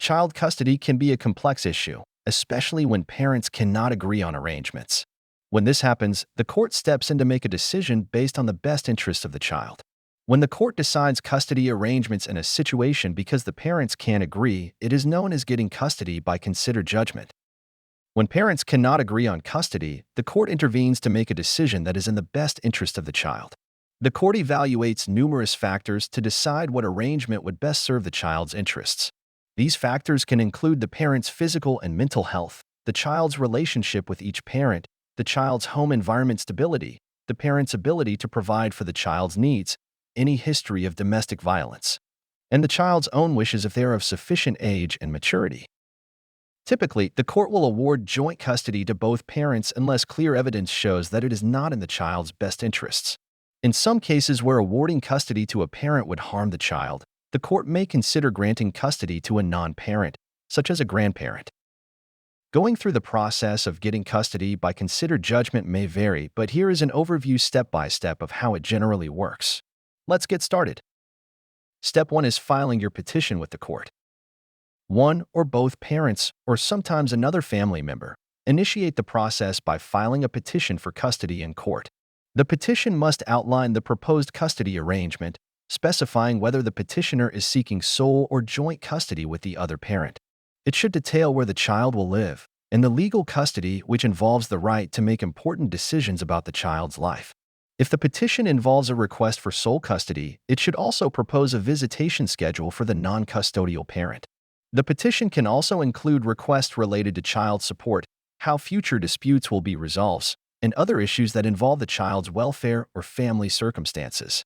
Child custody can be a complex issue, especially when parents cannot agree on arrangements. When this happens, the court steps in to make a decision based on the best interests of the child. When the court decides custody arrangements in a situation because the parents can't agree, it is known as getting custody by considered judgment. When parents cannot agree on custody, the court intervenes to make a decision that is in the best interest of the child. The court evaluates numerous factors to decide what arrangement would best serve the child's interests. These factors can include the parent's physical and mental health, the child's relationship with each parent, the child's home environment stability, the parent's ability to provide for the child's needs, any history of domestic violence, and the child's own wishes if they are of sufficient age and maturity. Typically, the court will award joint custody to both parents unless clear evidence shows that it is not in the child's best interests. In some cases where awarding custody to a parent would harm the child, the court may consider granting custody to a non-parent, such as a grandparent. Going through the process of getting custody by considered judgment may vary, but here is an overview step-by-step of how it generally works. Let's get started. Step 1 is filing your petition with the court. One or both parents, or sometimes another family member, initiate the process by filing a petition for custody in court. The petition must outline the proposed custody arrangement, specifying whether the petitioner is seeking sole or joint custody with the other parent. It should detail where the child will live, and the legal custody, which involves the right to make important decisions about the child's life. If the petition involves a request for sole custody, it should also propose a visitation schedule for the non-custodial parent. The petition can also include requests related to child support, how future disputes will be resolved, and other issues that involve the child's welfare or family circumstances.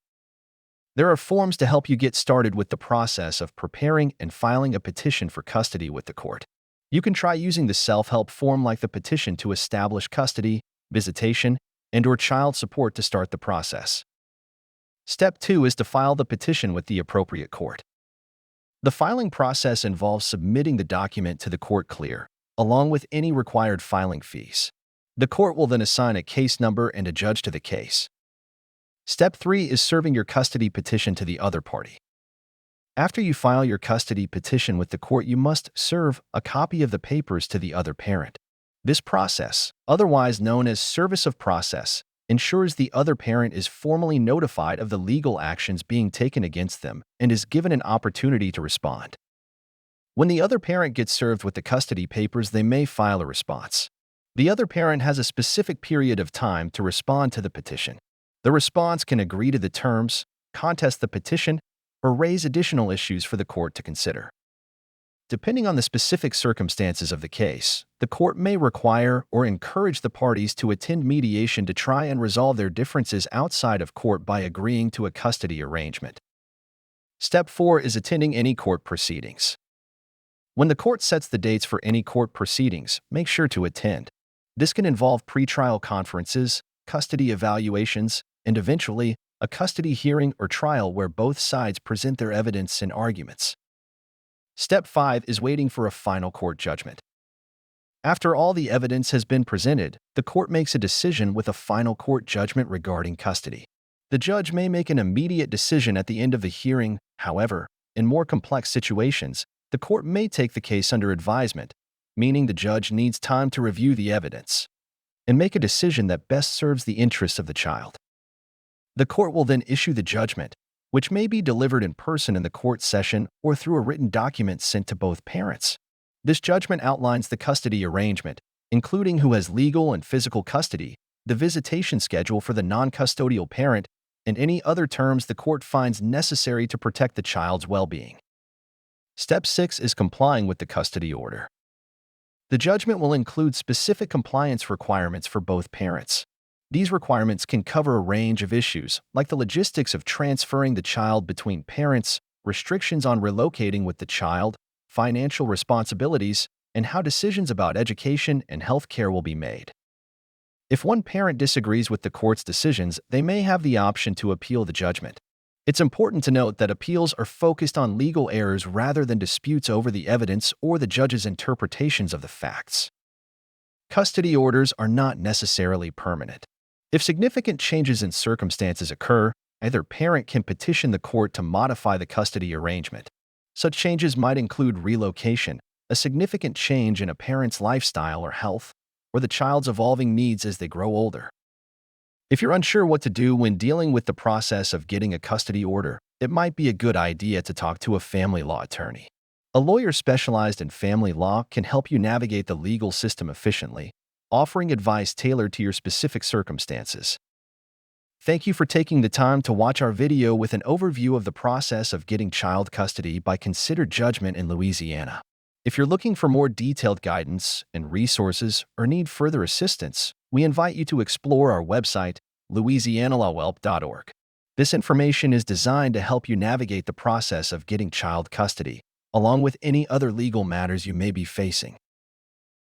There are forms to help you get started with the process of preparing and filing a petition for custody with the court. You can try using the self-help form like the petition to establish custody, visitation, and/or child support to start the process. Step 2 is to file the petition with the appropriate court. The filing process involves submitting the document to the court clear, along with any required filing fees. The court will then assign a case number and a judge to the case. Step 3 is serving your custody petition to the other party. After you file your custody petition with the court, you must serve a copy of the papers to the other parent. This process, otherwise known as service of process, ensures the other parent is formally notified of the legal actions being taken against them and is given an opportunity to respond. When the other parent gets served with the custody papers, they may file a response. The other parent has a specific period of time to respond to the petition. The response can agree to the terms, contest the petition, or raise additional issues for the court to consider. Depending on the specific circumstances of the case, the court may require or encourage the parties to attend mediation to try and resolve their differences outside of court by agreeing to a custody arrangement. Step 4 is attending any court proceedings. When the court sets the dates for any court proceedings, make sure to attend. This can involve pretrial conferences, custody evaluations, and eventually, a custody hearing or trial where both sides present their evidence and arguments. Step 5 is waiting for a final court judgment. After all the evidence has been presented, the court makes a decision with a final court judgment regarding custody. The judge may make an immediate decision at the end of the hearing. However, in more complex situations, the court may take the case under advisement, meaning the judge needs time to review the evidence and make a decision that best serves the interests of the child. The court will then issue the judgment, which may be delivered in person in the court session or through a written document sent to both parents. This judgment outlines the custody arrangement, including who has legal and physical custody, the visitation schedule for the non-custodial parent, and any other terms the court finds necessary to protect the child's well-being. Step 6 is complying with the custody order. The judgment will include specific compliance requirements for both parents. These requirements can cover a range of issues, like the logistics of transferring the child between parents, restrictions on relocating with the child, financial responsibilities, and how decisions about education and health care will be made. If one parent disagrees with the court's decisions, they may have the option to appeal the judgment. It's important to note that appeals are focused on legal errors rather than disputes over the evidence or the judge's interpretations of the facts. Custody orders are not necessarily permanent. If significant changes in circumstances occur, either parent can petition the court to modify the custody arrangement. Such changes might include relocation, a significant change in a parent's lifestyle or health, or the child's evolving needs as they grow older. If you're unsure what to do when dealing with the process of getting a custody order, it might be a good idea to talk to a family law attorney. A lawyer specialized in family law can help you navigate the legal system efficiently, offering advice tailored to your specific circumstances. Thank you for taking the time to watch our video with an overview of the process of getting child custody by Considered Judgment in Louisiana. If you're looking for more detailed guidance and resources or need further assistance, we invite you to explore our website, louisianalawhelp.org. This information is designed to help you navigate the process of getting child custody, along with any other legal matters you may be facing.